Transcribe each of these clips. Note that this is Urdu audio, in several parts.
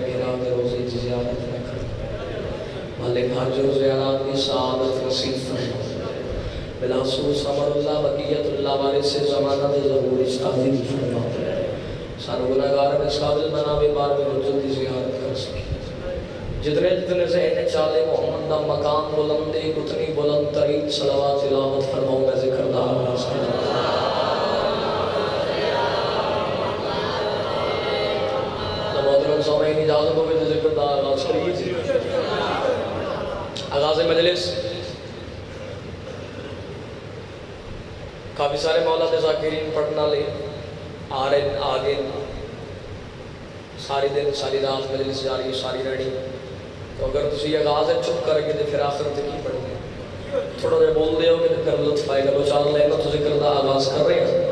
کرام روزی کی زیارت رکھ مالک ہر جو زیارات کی سعادت نصیب فرما بلا سوس عمر اللہ بقیت اللہ وارث زمانہ دے ضرور استعدی فرما سانو گناہگار میں قابل بنا بے بار میں حجت کی زیارت کر سکے جتنے جتنے ذہن چالے محمد دا مقام بلند ہے اتنی بلند ترین صلوات تلاوت فرماؤں میں ذکر دار محترم سامعین اجازت ہو میں ذکر دار آغاز کریے آغاز مجلس کافی سارے مولا دے ذاکرین پڑھنا لے آرن آگن ساری دن ساری رات مجلس جاری ساری رہنی تو اگر تسی آغاز ہے چھپ کر کے پھر آخر تک کی پڑھ گئے تھوڑا دے بول دے ہو کہ پھر لطف آئے گا لو چال لے تو ذکر دا آغاز کر رہے ہیں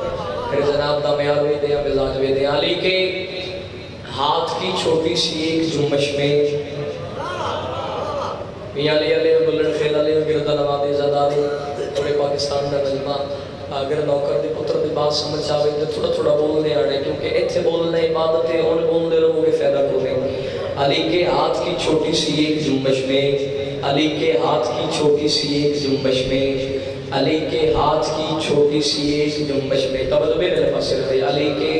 پھر جناب دا معیار بھی دیا مزاج بھی دیا علی کے ہاتھ کی چھوٹی سی ایک جمش میں میاں علی علیہ بلن خیل علیہ گردہ نوادی زداری پورے پاکستان دا نجمہ اگر نوکر دی پتر دی بات سمجھ آوے تو تھوڑا تھوڑا بولنے آڑے کیونکہ ایتھے بولنے عبادت ہے اور بولنے رہو گے فیدہ کو نہیں علی کے ہاتھ کی چھوٹی سی ایک جنبش میں علی کے ہاتھ کی چھوٹی سی ایک جنبش میں علی کے ہاتھ کی چھوٹی سی ایک جنبش میں توجہ میرے لفظ سے رہے علی کے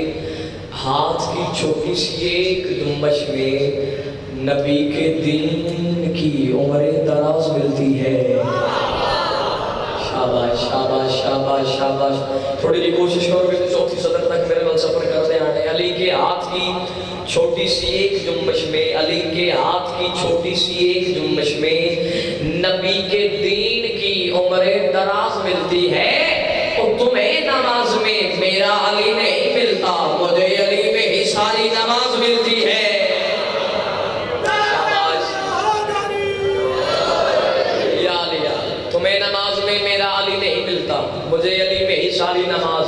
ہاتھ کی چھوٹی سی ایک جنبش میں نبی کے دین کی عمر دراز ملتی ہے شاباش شاباش شاباش شاباش تھوڑی جی کوشش کرو کہ چوتھی صدر تک میرے بل سفر کر دے آنے علی کے ہاتھ کی چھوٹی سی ایک جنبش میں علی کے ہاتھ کی چھوٹی سی ایک جنبش میں نبی کے دین کی عمر دراز ملتی ہے اور تمہیں نماز میں میرا علی نہیں ملتا مجھے علی میں ہی ساری نماز ملتی ہے تمہیں نماز میں میرا علی نہیں ملتا مجھے علی میں ہی ساری نماز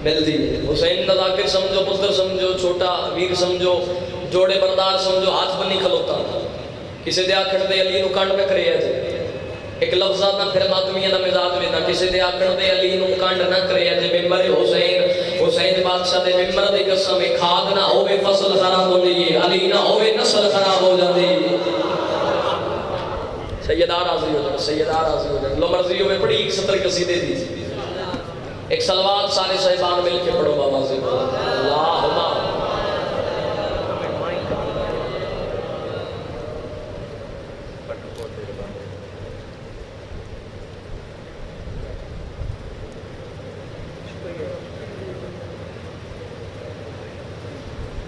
ملتی ہے حسین نذاکر سمجھو پتر سمجھو چھوٹا ویر سمجھو جوڑے بردار سمجھو ہاتھ بنی کھلوتا کسے دیا کھڑتے علی نو کانڈ میں کرے جے ایک لفظہ نہ پھر ماتمیہ نہ مزاج میں نہ کسے دیا کھڑتے علی نو کانڈ نہ کرے جے ممبر حسین بادشاہ دے ممبر دے قسم کھاد نہ ہوئے فصل خراب ہو جائیے علی نہ ہوئے نسل خراب ہو جاتی سیدہ راضی ہو جائے سیدہ راضی ہو جائے لو مرضیوں میں پڑھی ایک سطر قصیدے دی ایک صلوات سارے صاحبان مل کے پڑھو بابا سے اللہم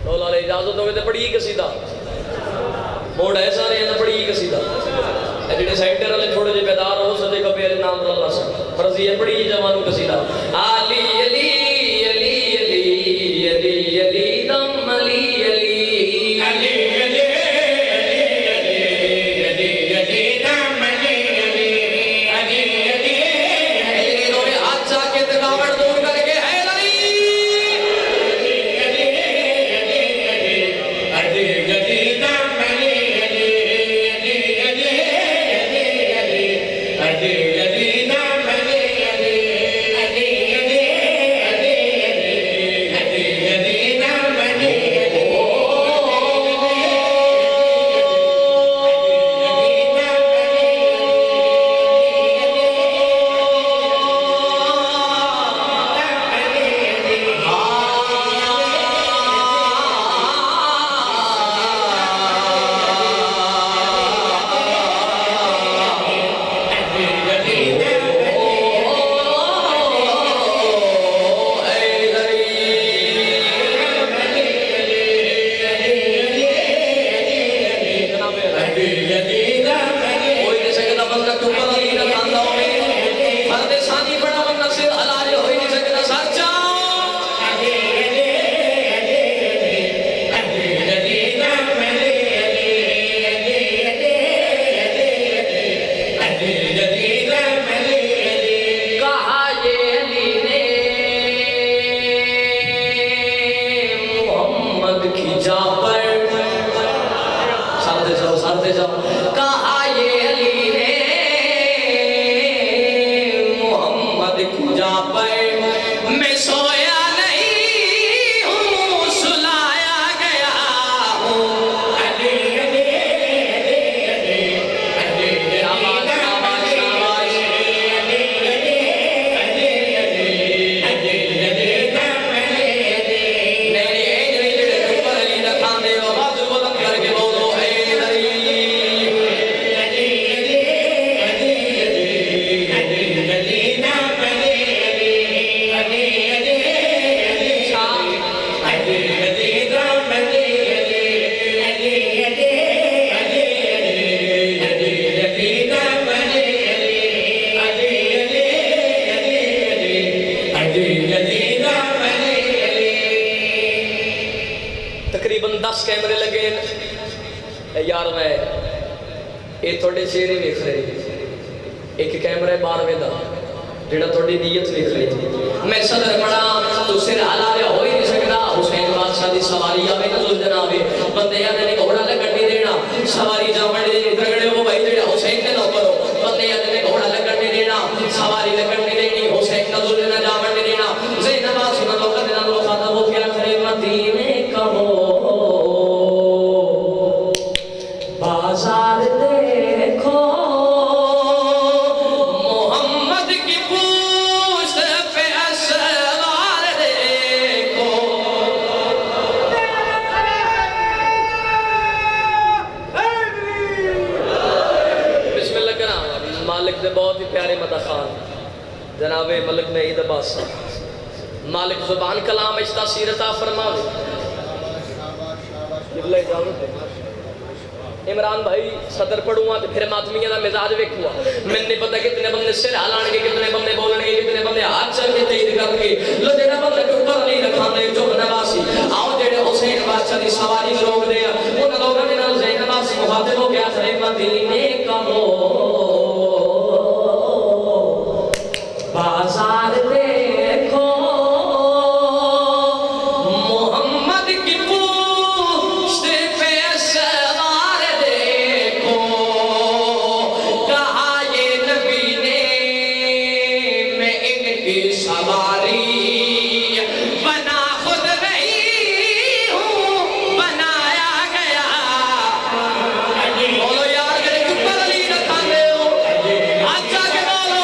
مولا علیہ اجازت ہوئے تو پڑھی قصیدہ موڑ ایسا نہیں ہے تو پڑھی قصیدہ جڑے سینٹر والے تھوڑے جے بیدار ہو سجے کبھی علی نام اللہ سے فرضی ہے پڑھی جوانوں قصیدہ علی علی علی علی علی علی دم علی علی علی علی علی کیمرے لگے یار میں یہ تھوڑے چہرے ویکھ رہے ایک کیمرہ 12ویں دا جڑا تھوڑی نیت ویکھ رہے میں صدر پڑا تو سر حلا رہا ہو ہی نہیں سکتا حسین بادشاہ دی سواری آوے نزل جنابے بندے یاد نے گھوڑا لگن نہیں دینا سواری جاوڑ دے درگڑے وہ بھائی جڑا حسین نے نو کرو بندے یاد نے گھوڑا لگن نہیں دینا سواری لگن نہیں دینی حسین نزل جنا جاوڑ نہیں دینا زینب آسنا لوگ دینا لوگ خاطر وہ کیا کرے مدینے کا ہو بازار دیکھو محمد کی پوشت پہ اسوار دیکھو بسم اللہ کرنا مالک دے بہت ہی پیارے مدخان جناب ملک نے عید عباس مالک زبان کلام اجتا سیرتا فرماوے قبلہ اجازت ہے عمران بھائی صدر پڑھوں تو پھر ماتمیہ دا مزاج ویکھوا میں نے پتہ کتنے بندے سر ہلان گے کتنے بندے بولن گے کتنے بندے ہاتھ چل کے تیز کر کے لو جڑا بندہ کے اوپر نہیں رکھاندے جو نواسی آؤ جڑے حسین بادشاہ دی سواری روک دے ان لوگوں نے نال زین نواسی مخاطب ہو گیا کرے مدینے کا ہو بازار دیکھو محمد کی پوشت پہ سوار دیکھو کہا یہ نبی نے میں ان کی سواری بنا خود رہی ہوں بنایا گیا بولو یار کہ کپر علی رکھا دے ہو اچھا کہ بولو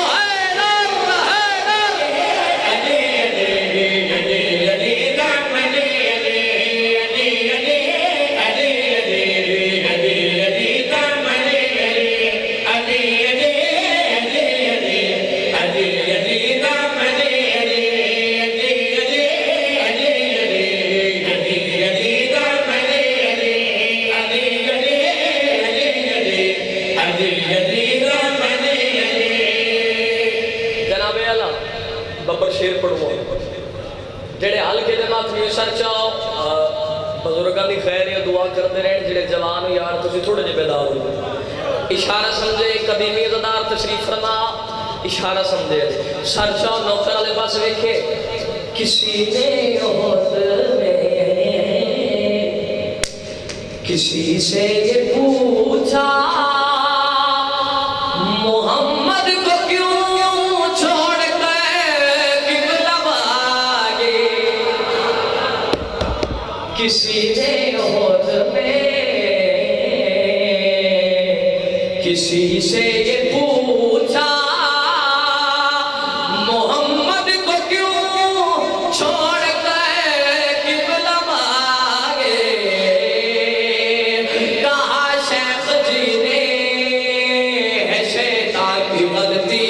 ببر شیر پڑھو جڑے حلقے دے ماتمی سر چاہو بزرگاں دی خیر یا دعا کرتے رہے جڑے جوان یار تسی تھوڑے جے بیدار ہو اشارہ سمجھے قدیمی عزدار تشریف فرما اشارہ سمجھے سر چاہو نوکر علیہ پاس ویکھے کسی نے عہد میں کسی سے یہ پوچھا محمد کو کیوں چھوڑ کسی نے عہد میں کسی سے یہ پوچھا محمد کو کیوں چھوڑ کر قبلہ مانگے کہا شیخ جی نے ہے شیطان کی غلطی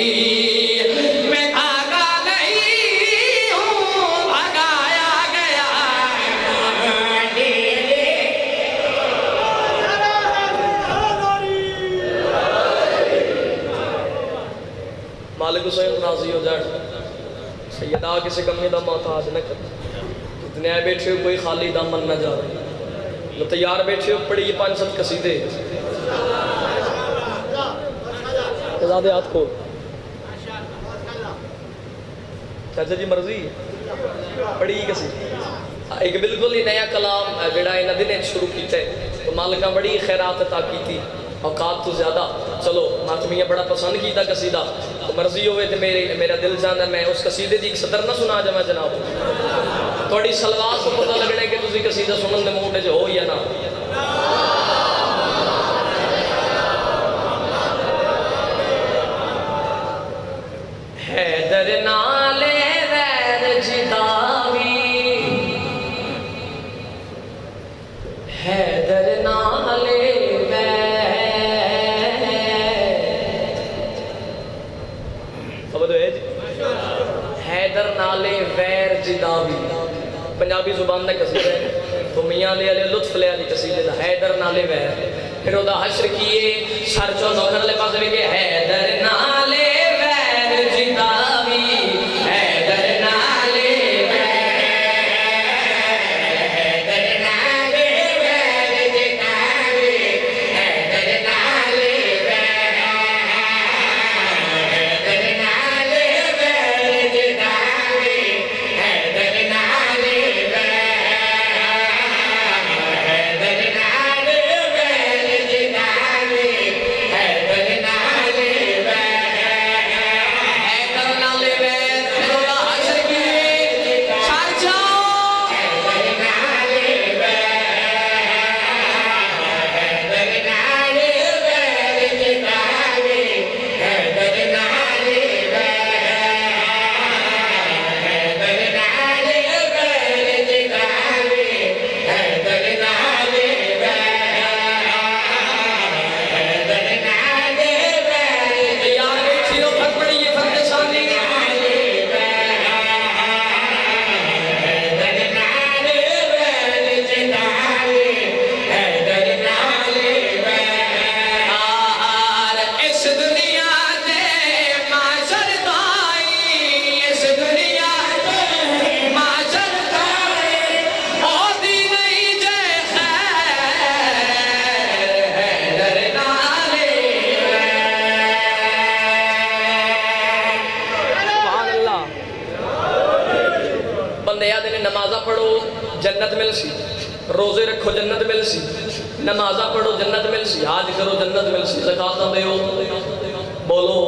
مالک حسین راضی ہو جائے سیدہ کسی کمی دا محتاج نہ کر اتنے آئے بیٹھے ہو کوئی خالی دامن نہ جا رہے جو تیار بیٹھے ہو پڑی 500 قصیدے ازادے ہاتھ کھول چاچا جی مرضی پڑی قصیدے ایک بالکل ہی نیا کلام جڑا انہاں دنیں شروع کیتا ہے تو مالکہ بڑی خیرات عطا کی تھی اوقات تو زیادہ چلو ماتمیہ بڑا پسند کیتا قصیدہ تو مرضی ہوئے تو میرا دل جانا میں اس قصیدے دی ایک سطر نہ سنا جا میں جناب تھوڑی سلوات کو پتہ لگنے کہ تسی قصیدہ سنن دے موڈ جو ہو یا نہ حیدر نالے ویر جداوی حیدر نالے حیدر نالے ویر جداوی پنجابی زبان دا قصیدہ ہے تو میاں لے علی لطف لے علی قصیدہ دا حیدر نالے ویر پھر وہ دا حشر کیے سر چو نوکر لے پاس بھی کہ حیدر نالے ویر جداوی حیدر نالے ویر حیدر نالے ویر مل سی روزے رکھو جنت مل سی نمازہ پڑھو جنت مل سی حج کرو جنت مل سی زکاتاں دیو بولو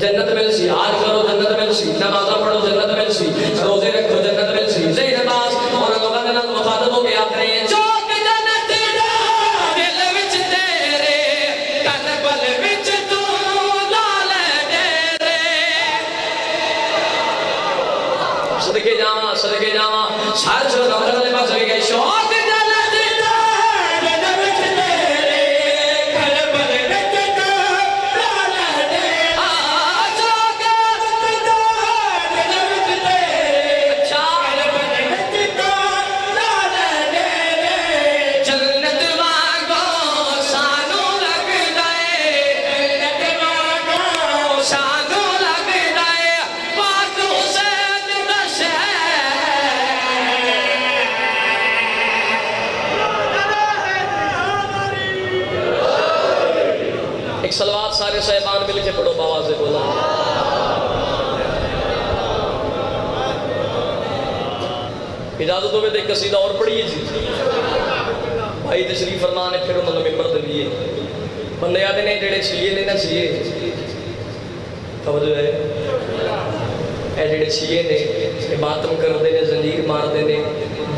جنت مل سی حج کرو جنت مل سی نمازہ پڑھو جنت مل سی روزے رکھو جنت مل سی زین باز اور لوگوں نے نال مخاطب ہو کے آکھنے ہیں چوک جنت دا دل وچ تیرے کن بل وچ تو لال ڈیرے صدقے جاواں سر جو نوکر والے پاس ہوئی گئے شوق ایک صلوات سارے صاحبان مل کے پڑھو باواز بولا اجازت ہوئے دیکھ قصیدہ اور پڑھیے جی بھائی تشریف فرما نے پھر انہوں نے ممبر دلیے بندے آدھے نے جڑے چھیے نے نہ چھیے توجہ ہے اے جڑے چھیے نے ماتم کر دے نے زنجیر مار دے نے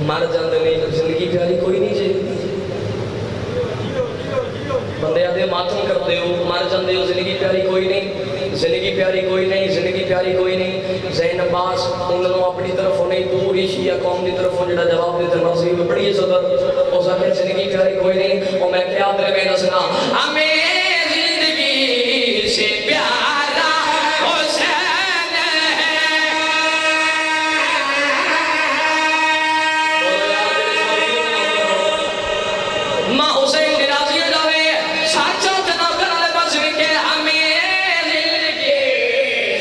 مر جاندے نے زندگی پیاری کوئی نہیں جی بندے آدھے ماتم کرتے ہو مر جاندے ہو زندگی پیاری کوئی نہیں زندگی پیاری کوئی نہیں زندگی پیاری کوئی نہیں زین عباس انہوں اپنی طرف نہیں دور ہی شیعہ قوم دی طرف جڑا جواب دیتے ناظرین میں بڑی صدر او ساکے زندگی پیاری کوئی نہیں او میں کیا ترے میں دسنا ہمیں زندگی سے پیارا حسین ہے ماں حسین راضی ہو جاوے سچو جناب کرنے پاس بھی کہ ہمیں زندگی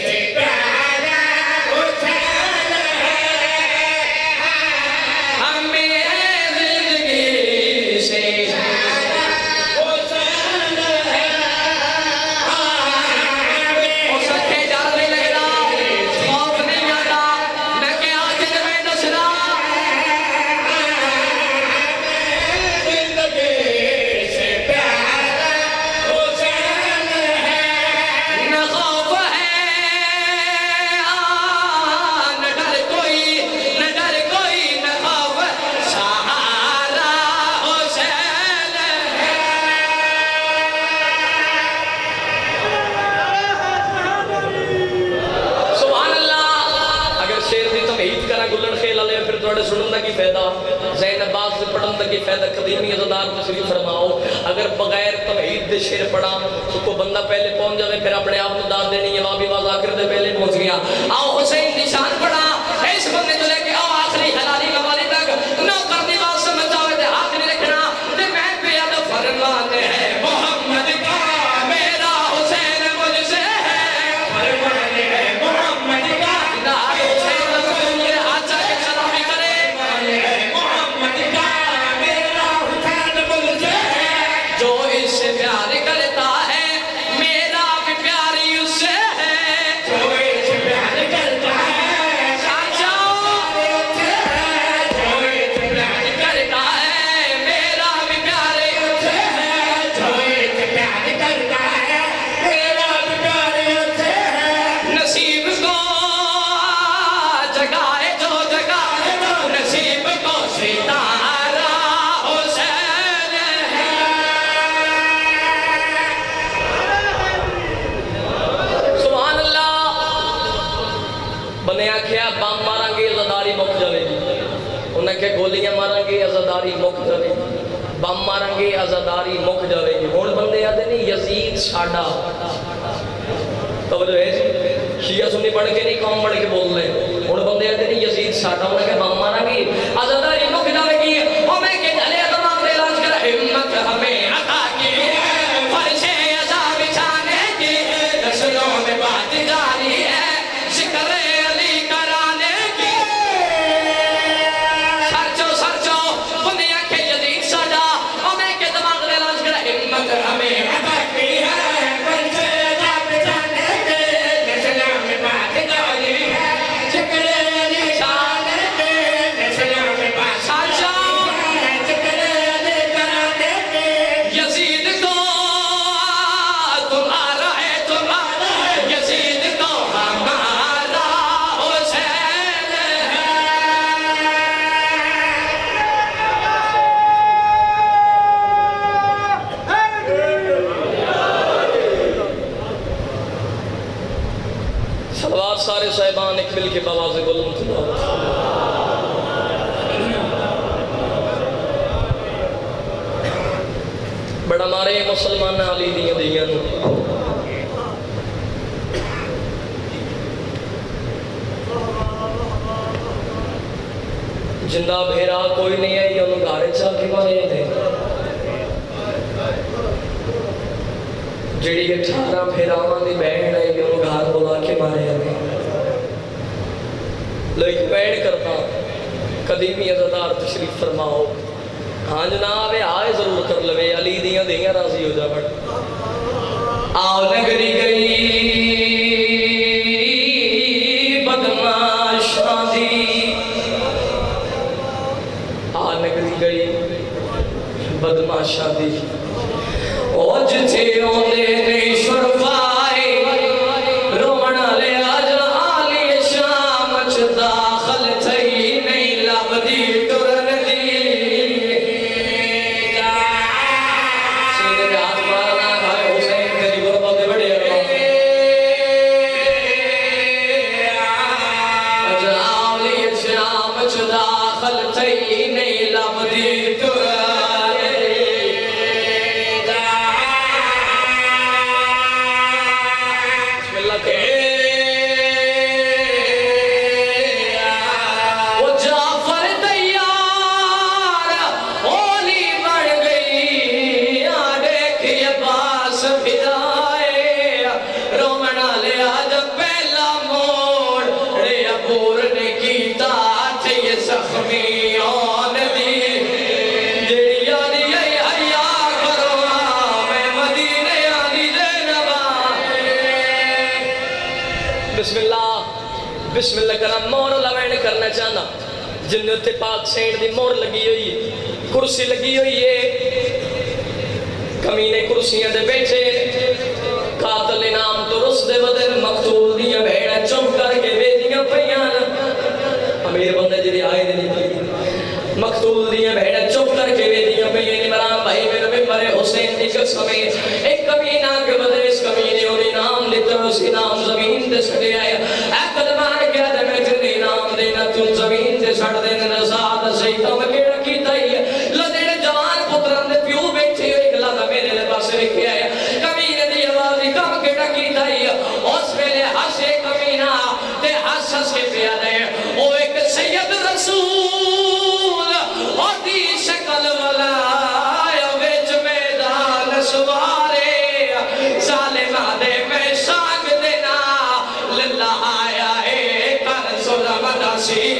سے پیارا حسین ہے ہمیں زندگی سے پیارا حسین ہے اور سکھے جار نہیں لگنا خوف نہیں آتا میں کہ آج میں دسنا زندگی سے پیارا حسین ہے نہ خوف ہے نہ ڈر کوئی نہ خوف سہارا حسین ہے سبحان اللہ اگر شیر دی تمہید کرا گلن خیل آلے پھر توڑے سنن دا کی فیدہ زین عباس سے پڑھن دا کی فیدہ قدیمی عزدار تشریف فرماؤ اگر بغیر تمہید دے شیر پڑھا تو کو بندہ پہلے پہنچ جاوے پھر اپنے آپ میں داد دینی ہے وہاں بھی واضح کر دے پہلے پہنچ گیا آؤ حسین نشان پڑھا اس بندے تو لے کے آؤ آخری حلالی قوالی تک نو کردی بات سمجھ جاوے دے ہاتھ نہیں رکھنا دے میں بیاد فرمانے ہیں محمد کا میرا حسین مجھ سے ہے فرمانے ہیں محمد کا نہ حسین رسول یہ آچا کے سلامی کرے محمد کا میرا حسین مجھ سے ہے جو اس سے پیار کرتا ہے میرا بھی پیاری اس سے ہے جو اس سے پیار کرتا ہے سانچہ جو اس سے پیار کرتا ہے میرا بھی پیاری اس سے ہے جو اس سے پیار کرتا ہے میرا بھی پیاری اس سے ہے نصیب کو جگائے جو جگائے نصیب کو ستارہ حسین ہے سبحان اللہ بنے آکھیا بام مارا گے عزاداری مک جاوے گی انہیں کہ گولیاں مارا گے عزاداری مک جاوے گی بام مارا گے عزاداری مک جاوے گی ہون بندے آدھے نہیں یزید ساڈا توجہ ہے جی شیعہ سنی پڑھ کے نہیں قوم پڑھ کے بول رہے ہون بندے آدھے نہیں یزید ساڈا انہیں کہ بام مارا گے عزاداری مک جاوے گی اور میں کہ جلے دماغ دے علاج کر ہمت ہمیں عطا کی ہے فرش عذاب بچھانے کی نسلوں میں بات جاری ہے ذکر علی کرانے کی سرچو بندیاں کے یزید ساڈا اور میں کہ دماغ دے علاج کر ہمت ہمیں عطا کی ہے فرش عذاب بچھانے کی نسلوں میں بات جاری ہے ذکر علی کرانے کی نسلوں میں بات مائک مل کے بابا سے بولوں بڑا مارے مسلمان علی دیاں دیاں جندہ بھیرا کوئی نہیں ہے، یہ انہوں گھارے چاہ کے مارے تھے جڑی 18 بھیراواں دی بہن ہے، یہ انہوں گھار بولا کے مارے تھے لیکن بہن کرتا قدیمی عزدار تشریف فرماؤ ہاں جناب آئے ضرور کر لوے علی دیاں دیاں راضی ہو جا بڑ آو نگری گئی بدماش آدھی آ نگری گئی بدماش آدھی او جتھے اوندے نے شرفائے رومنا لے آج آلی شام چ داخل تھئی نہیں لبدی ٹرن دی سیدھے ہاتھ مارنا کھائے حسین تیری غربت دے بڑے آج آلی شام چ داخل تھئی نہیں لبدی ٹرن بسم اللہ کرم مور لوین کرنا چاہنا جنت پاک سینڈ دی مور لگی ہوئی ہے کرسی لگی ہوئی ہے کمینے کرسیاں دے بیٹھے قاتل نام تو رس دے بدر مقتول دیاں بھیڑا چم کر کے بیدیاں پیان امیر بندے جی آئے دے نہیں پڑی مقتول دیاں بھیڑا چم کر کے بیدیاں پیان عمران بھائی میرے ممبر حسین دی قسم ایک کمینہ کے بدر اس کمینے ہوئی نام لیتا اسی نام زمین دے سکے آیا تم زمین سے سڑ دینے نزاد سیدہ میں کیڑا کیتا ہی ہے لدینے جوان پتران دے پیو بیٹھے ہوئے گلا دا میرے لے پاس رکھے آیا کمینے دی آوازی کم کیڑا کیتا ہی ہے اس ویلے ہسے کمینہ تے ہس ہس کے پیا دے او ایک سید رسول اور دی شکل والا ویچ میدان سوارے ظالمہ دے میں شاگ دینا للہ آیا ہے کر سوزہ مدہ سی